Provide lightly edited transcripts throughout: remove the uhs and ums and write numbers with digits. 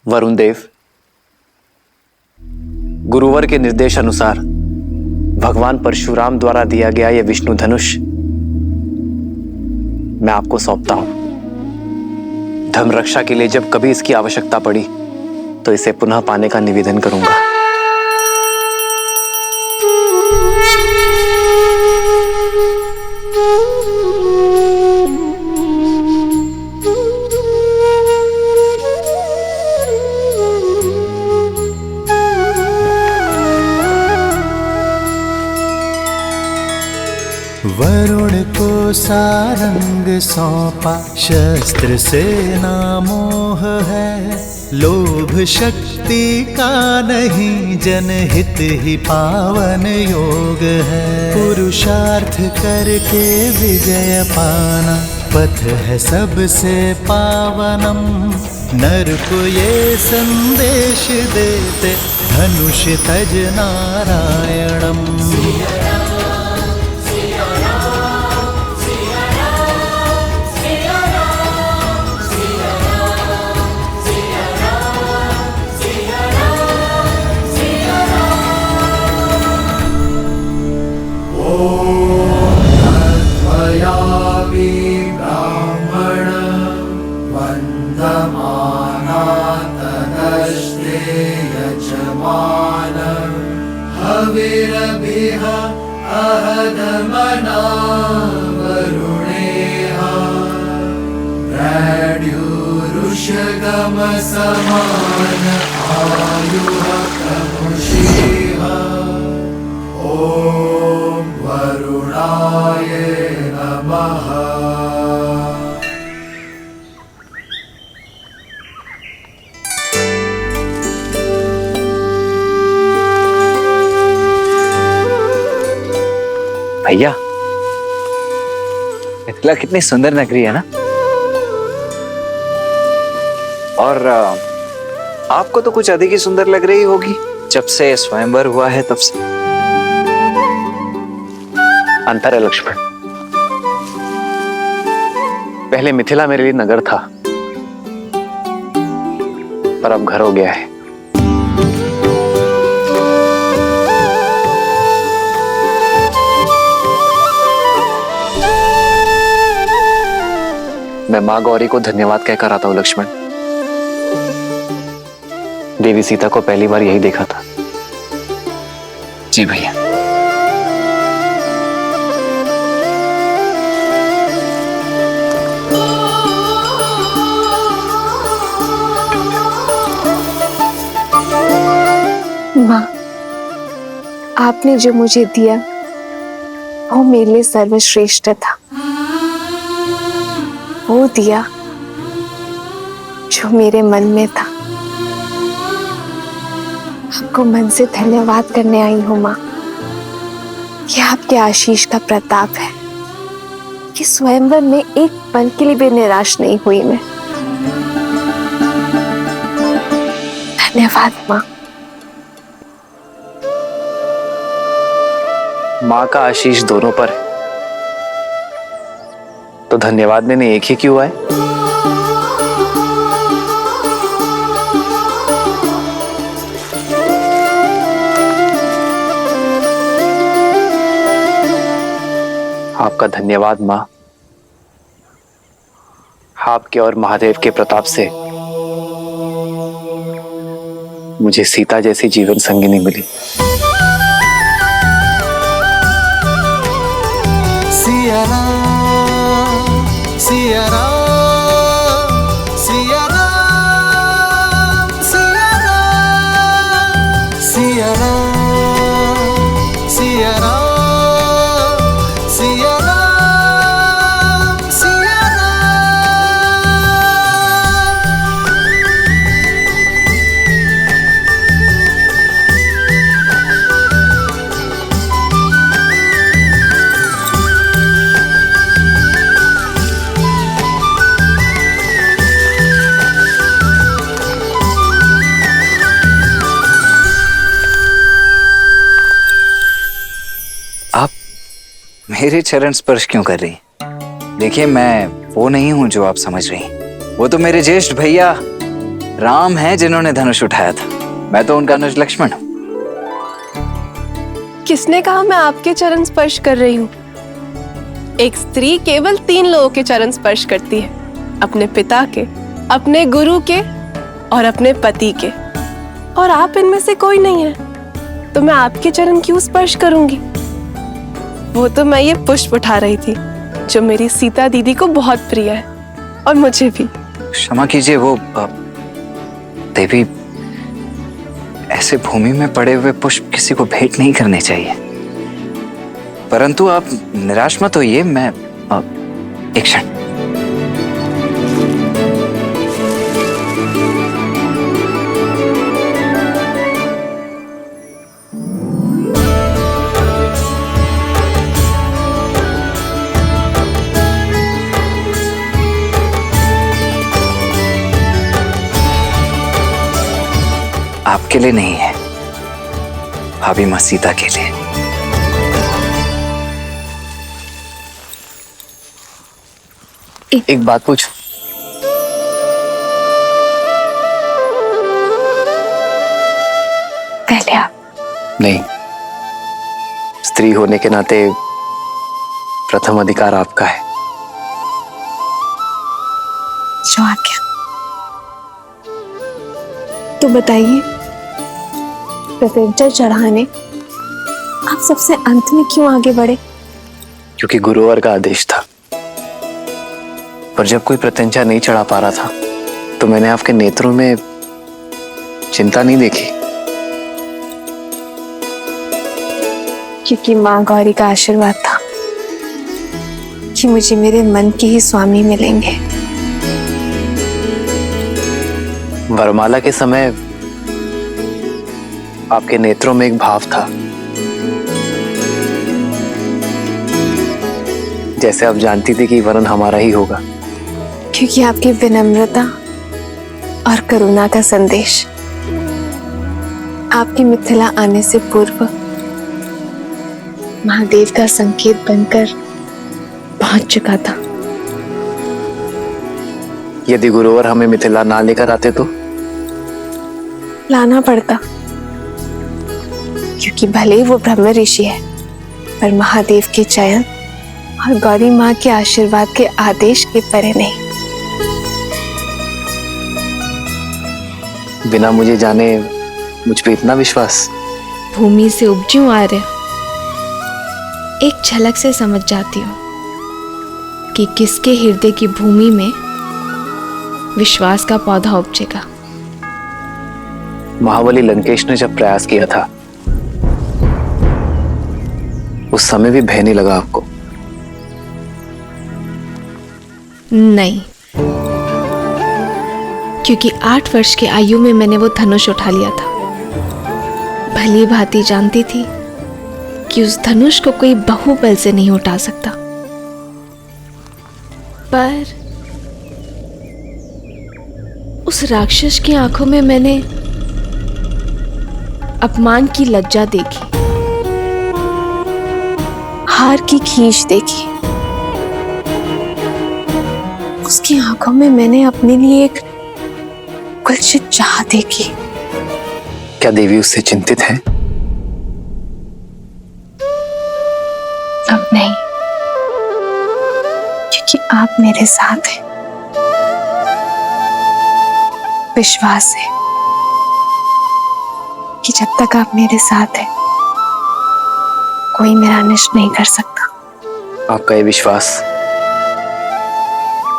वरुण देव, गुरुवर के निर्देश अनुसार भगवान परशुराम द्वारा दिया गया यह विष्णु धनुष मैं आपको सौंपता हूं। धर्म रक्षा के लिए जब कभी इसकी आवश्यकता पड़ी तो इसे पुनः पाने का निवेदन करूंगा। वरुण को सारंग सौंपा, शस्त्र से ना मोह है। लोभ शक्ति का नहीं, जनहित ही पावन योग है। पुरुषार्थ करके विजय पाना, पथ है सबसे पावनम। नर को ये संदेश देते, धनुष तज नारायणम। ब्राह्मण वन्दमाना तदस्ते यजमान हविरभिः अहदमना वरुणेह प्रद्युरुषगम समान आयुः प्रमुषेह। ॐ वरुणाय नमः। भैया, मिथिला कितनी सुंदर नगरी है ना। और आपको तो कुछ अधिक ही सुंदर लग रही होगी जब से स्वयंवर हुआ है तब से। अंतर है लक्ष्मण, पहले मिथिला मेरे लिए नगर था, पर अब घर हो गया है। मैं मां गौरी को धन्यवाद कहकर आता हूं लक्ष्मण। देवी सीता को पहली बार यही देखा था। जी भैया। माँ, आपने जो मुझे दिया वो मेरे लिए सर्वश्रेष्ठ था। वो दिया जो मेरे मन में था। आपको मन से धन्यवाद करने आई हूँ माँ। ये आपके आशीष का प्रताप है कि स्वयंवर में एक पल के लिए भी निराश नहीं हुई मैं। धन्यवाद माँ। मां का आशीष दोनों पर है, तो धन्यवाद देने एक ही क्यों आए। आपका धन्यवाद मां। आपके और महादेव के प्रताप से मुझे सीता जैसी जीवन संगिनी मिली। सिया राम, सिया राम, सिया राम, सिया राम, सिया राम, सिया राम, सिया राम, सिया मेरे चरण स्पर्श क्यों कर रही? देखिए, मैं वो नहीं हूं जो आप समझ रही हैं। वो तो मेरे ज्येष्ठ भैया राम है जिन्होंने धनुष उठाया था, मैं तो उनका अनुज लक्ष्मण हूँ। किसने कहा मैं आपके चरण स्पर्श कर रही हूँ? एक स्त्री केवल 3 लोगों के चरण स्पर्श करती है, अपने पिता के, अपने गुरु के और अपने पति के। और आप इनमें से कोई नहीं है, तो मैं आपके चरण क्यों स्पर्श करूंगी? वो तो मैं ये पुष्प उठा रही थी जो मेरी सीता दीदी को बहुत प्रिय है और मुझे भी। क्षमा कीजिए, वो देवी, ऐसे भूमि में पड़े हुए पुष्प किसी को भेंट नहीं करने चाहिए। परंतु आप निराश मत होइए, मैं एक क्षण। आपके लिए नहीं है, भाभी मां सीता के लिए। एक बात पूछ। पहले आप। नहीं, स्त्री होने के नाते प्रथम अधिकार आपका है। जो आज्ञा। तो बताइए, प्रत्यंचा चढ़ाने आप सबसे अंत में क्यों आगे बढ़े? क्योंकि गुरुवर का आदेश था। पर जब कोई प्रत्यंचा नहीं चढ़ा पा रहा था तो मैंने आपके नेत्रों में चिंता नहीं देखी। क्योंकि माँ गौरी का आशीर्वाद था कि मुझे मेरे मन के ही स्वामी मिलेंगे। वरमाला के समय आपके नेत्रों में एक भाव था, जैसे आप जानती थी कि वरन हमारा ही होगा। क्योंकि आपकी विनम्रता और करुणा का संदेश आपकी मिथिला आने से पूर्व महादेव का संकेत बनकर पहुंच चुका था। यदि गुरुवर हमें मिथिला ना लेकर आते तो लाना पड़ता, क्योंकि भले ही वो ब्रह्म ऋषि है, पर महादेव के चयन और गौरी माँ के आशीर्वाद के आदेश के परे नहीं। बिना मुझे जाने मुझ पे इतना विश्वास? भूमि से उपजूं आर्य, एक झलक से समझ जाती हूँ कि किसके हृदय की भूमि में विश्वास का पौधा उपजेगा। महाबली लंकेश ने जब प्रयास किया था उस समय भी भय नहीं लगा आपको? नहीं, क्योंकि 8 वर्ष की आयु में मैंने वो धनुष उठा लिया था। भली भांति जानती थी कि उस धनुष को कोई बाहुबल से नहीं उठा सकता। पर उस राक्षस की आंखों में मैंने अपमान की लज्जा देखी, हार की खींच देखी। उसकी आंखों में मैंने अपने लिए एक कुलसित चाह देखी। क्या देवी उससे चिंतित है? अब नहीं, क्योंकि आप मेरे साथ हैं। विश्वास है कि जब तक आप मेरे साथ हैं कोई मेरा नष्ट नहीं कर सकता। आपका ये विश्वास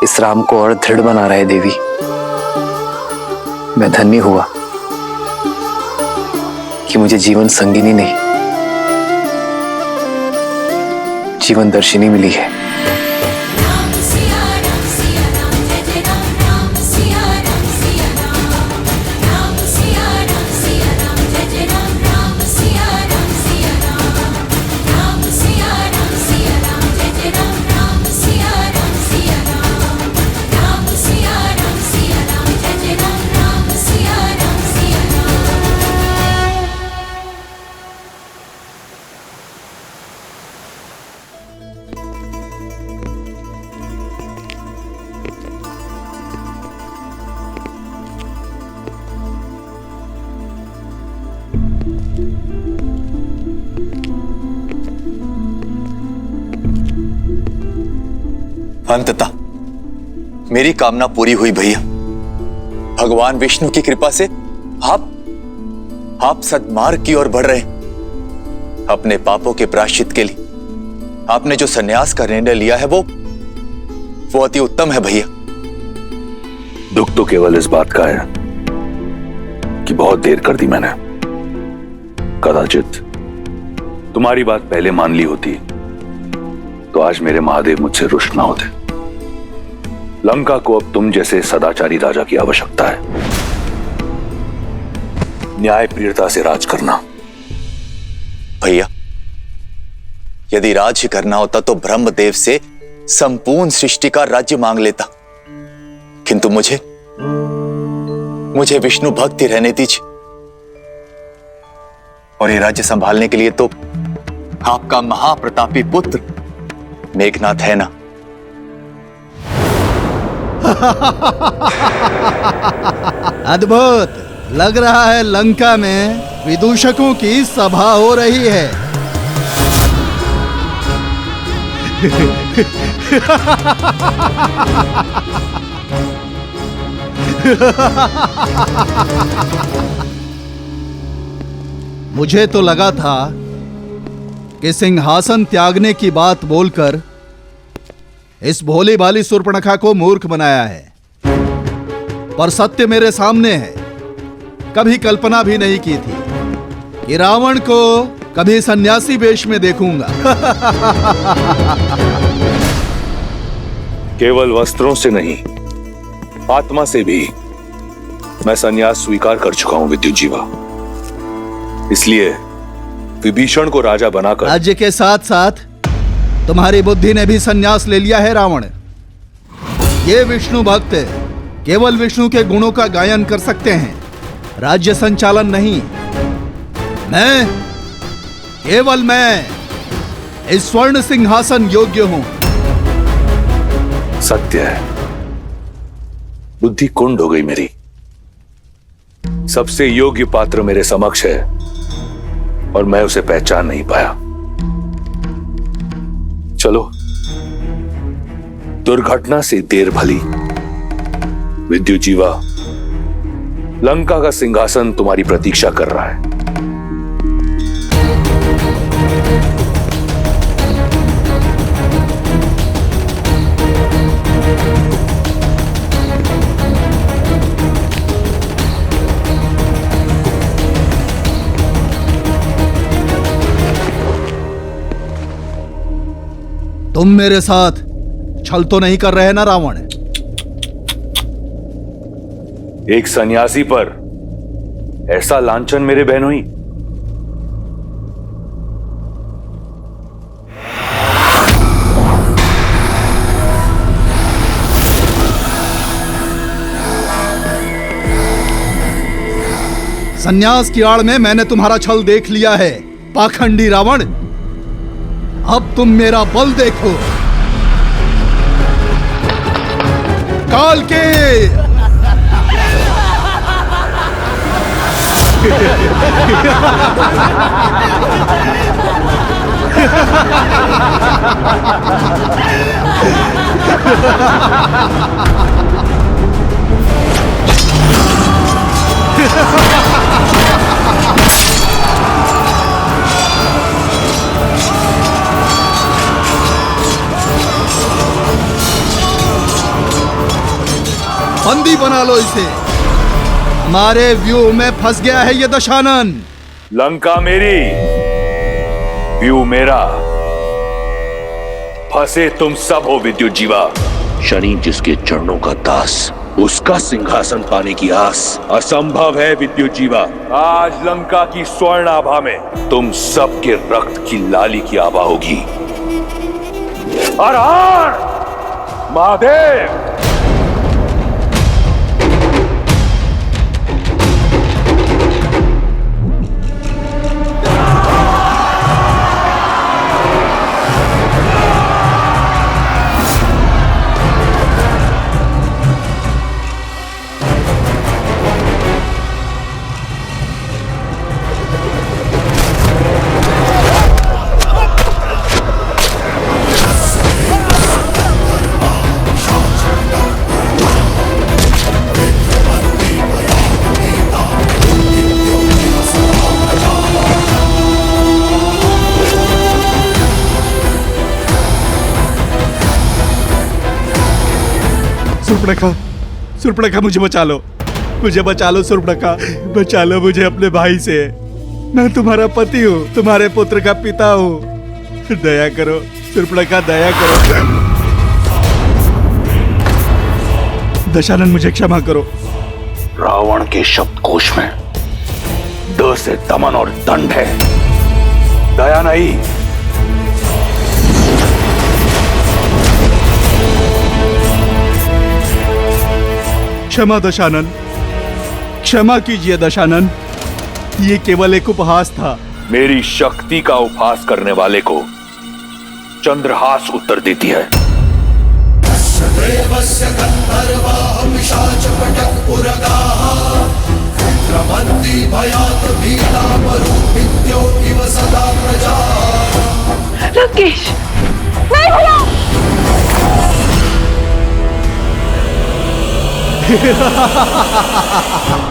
इस राम को और दृढ़ बना रहा है देवी। मैं धन्य हुआ कि मुझे जीवन संगिनी नहीं, जीवन दर्शिनी मिली है। अंततः मेरी कामना पूरी हुई भैया। भगवान विष्णु की कृपा से आप सद्मार्ग की ओर बढ़ रहे हैं। अपने पापों के प्रायश्चित के लिए आपने जो संन्यास का निर्णय लिया है वो अति उत्तम है भैया। दुख तो केवल इस बात का है कि बहुत देर कर दी मैंने। कदाचित तुम्हारी बात पहले मान ली होती तो आज मेरे महादेव मुझसे रुष्ट ना होते। लंका को अब तुम जैसे सदाचारी राजा की आवश्यकता है। न्याय प्रियता से राज करना। भैया, यदि राज ही करना होता तो ब्रह्मदेव से संपूर्ण सृष्टि का राज्य मांग लेता, किंतु मुझे विष्णु भक्ति रहने दीजिए। और ये राज्य संभालने के लिए तो आपका महाप्रतापी पुत्र मेघनाथ है ना। अद्भुत लग रहा है, लंका में विदूषकों की सभा हो रही है। मुझे तो लगा था कि सिंहासन त्यागने की बात बोलकर इस भोली भाली शूर्पणखा को मूर्ख बनाया है, पर सत्य मेरे सामने है। कभी कल्पना भी नहीं की थी कि रावण को कभी सन्यासी वेश में देखूंगा। केवल वस्त्रों से नहीं, आत्मा से भी मैं संन्यास स्वीकार कर चुका हूं विद्युत जीवा। इसलिए विभीषण को राजा बनाकर राज्य के साथ साथ तुम्हारी बुद्धि ने भी संन्यास ले लिया है रावण। ये विष्णु भक्त केवल विष्णु के गुणों का गायन कर सकते हैं, राज्य संचालन नहीं। केवल मैं इस स्वर्ण सिंहासन योग्य हूं। सत्य है, बुद्धि कुंड हो गई मेरी। सबसे योग्य पात्र मेरे समक्ष है और मैं उसे पहचान नहीं पाया। चलो, दुर्घटना से देर भली। विद्युत जीवा, लंका का सिंहासन तुम्हारी प्रतीक्षा कर रहा है। तुम मेरे साथ छल तो नहीं कर रहे ना रावण? एक सन्यासी पर ऐसा लांछन मेरे बहनोई। सन्यास की आड़ में मैंने तुम्हारा छल देख लिया है, पाखंडी रावण। अब तुम मेरा बल देखो। काल के बंदी बना लो इसे। हमारे व्यूह में फंस गया है ये दशानन। लंका मेरी, व्यू मेरा, फंसे तुम सब हो विद्युत जीवा। शनि जिसके चरणों का दास, उसका सिंहासन पाने की आस असंभव है विद्युत जीवा। आज लंका की स्वर्ण आभा में तुम सबके रक्त की लाली की आभा होगी। हर हर महादेव। सुर्पणखा, सुर्पणखा मुझे बचा लो, मुझे बचा लो सुर्पणखा, बचा लो मुझे अपने भाई से। मैं तुम्हारा पति हूँ, तुम्हारे पुत्र का पिता हूँ। दया करो सुर्पणखा, दया करो। दशानन मुझे क्षमा करो। रावण के शब्दकोश में द से दमन और दंड है, दया नहीं। क्षमा दशानन, क्षमा कीजिए दशानन, ये केवल एक उपहास था। मेरी शक्ति का उपहास करने वाले को चंद्रहास उत्तर देती है। देवस्य गन्धर्वाः पिशाचपटकपुरगाः क्षिप्रमन्ति भयात् भीता मरुभिद्यो इव सदा प्रजाः। लंकेश, नहीं भैया।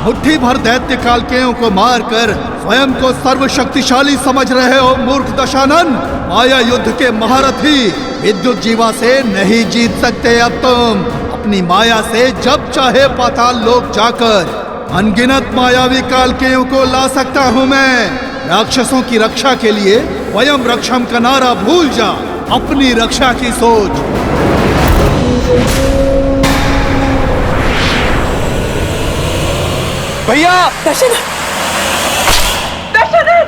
मुट्ठी भर दैत्य कालकेयों को मारकर स्वयं को सर्वशक्तिशाली समझ रहे हो मूर्ख दशानन। माया युद्ध के महारथी विद्युत जीवा से नहीं जीत सकते अब तुम। अपनी माया से जब चाहे पाताल लोक जाकर अनगिनत मायावी कालकेयों को ला सकता हूँ मैं। राक्षसों की रक्षा के लिए वयम रक्षम का नारा भूल जा, अपनी रक्षा की सोच। भैया, दशानन, दशानन।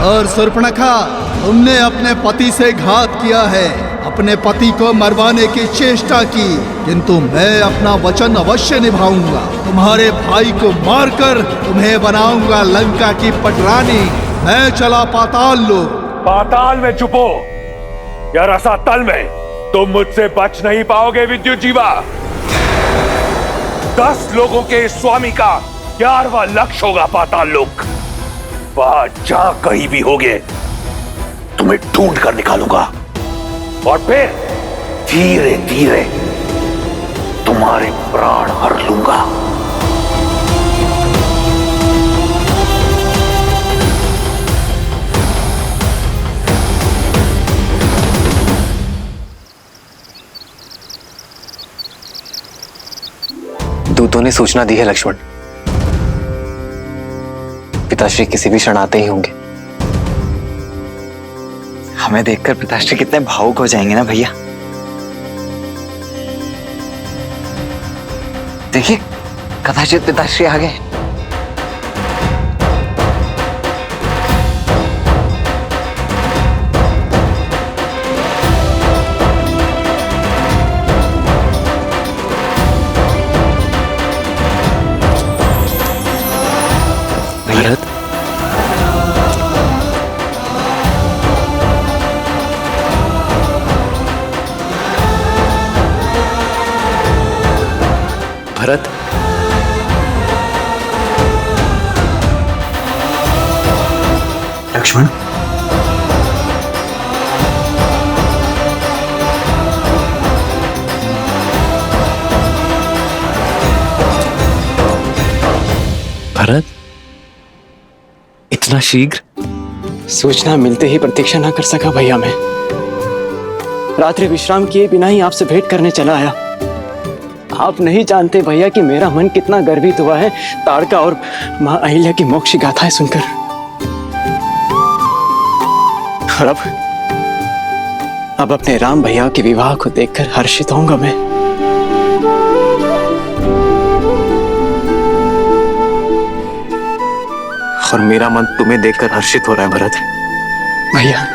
और सुर्पणखा, तुमने अपने पति से घात किया है, अपने पति को मरवाने की चेष्टा की, किंतु मैं अपना वचन अवश्य निभाऊंगा। तुम्हारे भाई को मारकर तुम्हें बनाऊंगा लंका की पटरानी। मैं चला पाताल लोक। पाताल में छुपो या रसातल में, तुम मुझसे बच नहीं पाओगे विद्युत जीवा। 10 लोगों के स्वामी का 11वां लक्ष्य होगा पाताल लोक। वहां जहां कहीं भी होगे तुम्हें ढूंढ कर निकालूंगा और फिर धीरे धीरे तुम्हारे प्राण हर लूंगा। दूतों ने सूचना दी है लक्ष्मण, पिताश्री किसी भी क्षण आते ही होंगे। हमें देखकर पिताश्री कितने भावुक हो जाएंगे ना भैया। देखिए, कदाचित पिताश्री आ गए। भरत, भरत, लक्ष्मण, भरत, इतना शीघ्र? सूचना मिलते ही प्रतीक्षा न कर सका भैया मैं। रात्रि विश्राम किए बिना ही आपसे भेंट करने चला आया। आप नहीं जानते भैया कि मेरा मन कितना गर्वित हुआ है ताड़का और मां अहिल्या की मोक्ष गाथाएं सुनकर। और अब अपने राम भैया के विवाह को देखकर हर्षित होऊंगा मैं। और मेरा मन तुम्हें देखकर हर्षित हो रहा है भरत। भैया,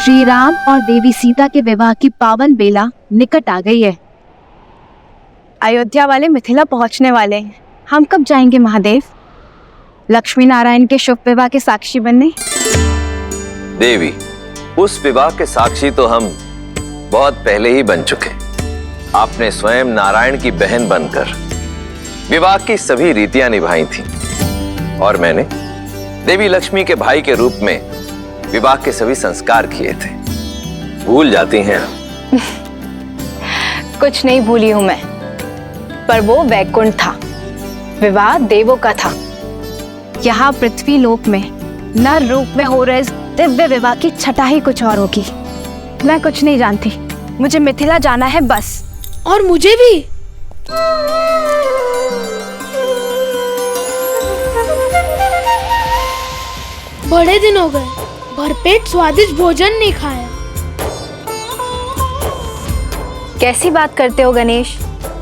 श्री राम और देवी सीता के विवाह की पावन बेला निकट आ गई है। अयोध्या वाले मिथिला पहुंचने वाले हैं। हम कब जाएंगे महादेव? लक्ष्मी नारायण के शुभ विवाह के साक्षी बनने। देवी, उस विवाह के साक्षी तो हम बहुत पहले ही बन चुके। आपने स्वयं नारायण की बहन बनकर विवाह की सभी रीतियां निभाई थी और मैंने देवी लक्ष्मी के भाई के रूप में विवाह के सभी संस्कार किए थे। भूल जाती हैं आप? कुछ नहीं भूली हूँ मैं, पर वो वैकुंठ था, विवाह देवों का था। यहाँ पृथ्वी लोक में नर रूप में हो रहे इस दिव्य विवाह की छटा ही कुछ और होगी। मैं कुछ नहीं जानती, मुझे मिथिला जाना है बस। और मुझे भी। बड़े दिन हो गए, भरपेट स्वादिष्ट भोजन नहीं खाया। कैसी बात करते हो गणेश?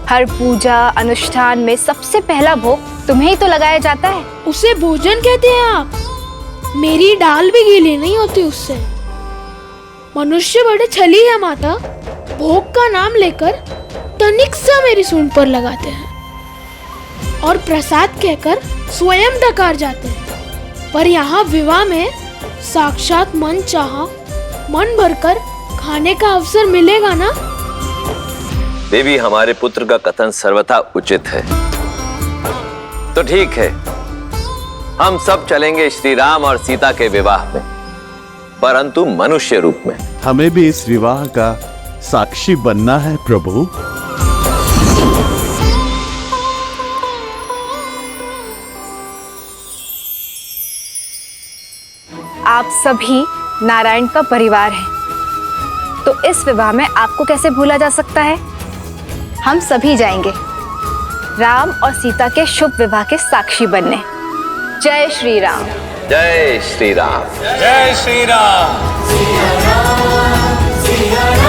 हर पूजा अनुष्ठान में सबसे पहला भोग तुम्हें ही तो लगाया जाता है। उसे भोजन कहते हैं आप? मेरी डाल भी गीली नहीं होती उससे। मनुष्य बड़े छली है माता, भोग का नाम लेकर तनिक सा मेरी सूंड पर लगाते हैं और प्रसाद कहकर स्वयं डकार जाते हैं। पर यहाँ विवाह में साक्षात मन चाहा मन भरकर खाने का अवसर मिलेगा ना? देवी, हमारे पुत्र का कथन सर्वथा उचित है। तो ठीक है, हम सब चलेंगे श्री राम और सीता के विवाह में, परंतु मनुष्य रूप में। हमें भी इस विवाह का साक्षी बनना है प्रभु। आप सभी नारायण का परिवार हैं, तो इस विवाह में आपको कैसे भूला जा सकता है? हम सभी जाएंगे राम और सीता के शुभ विवाह के साक्षी बनने। जय श्री राम। जय श्री राम। जय श्री राम। सिया राम, सिया राम।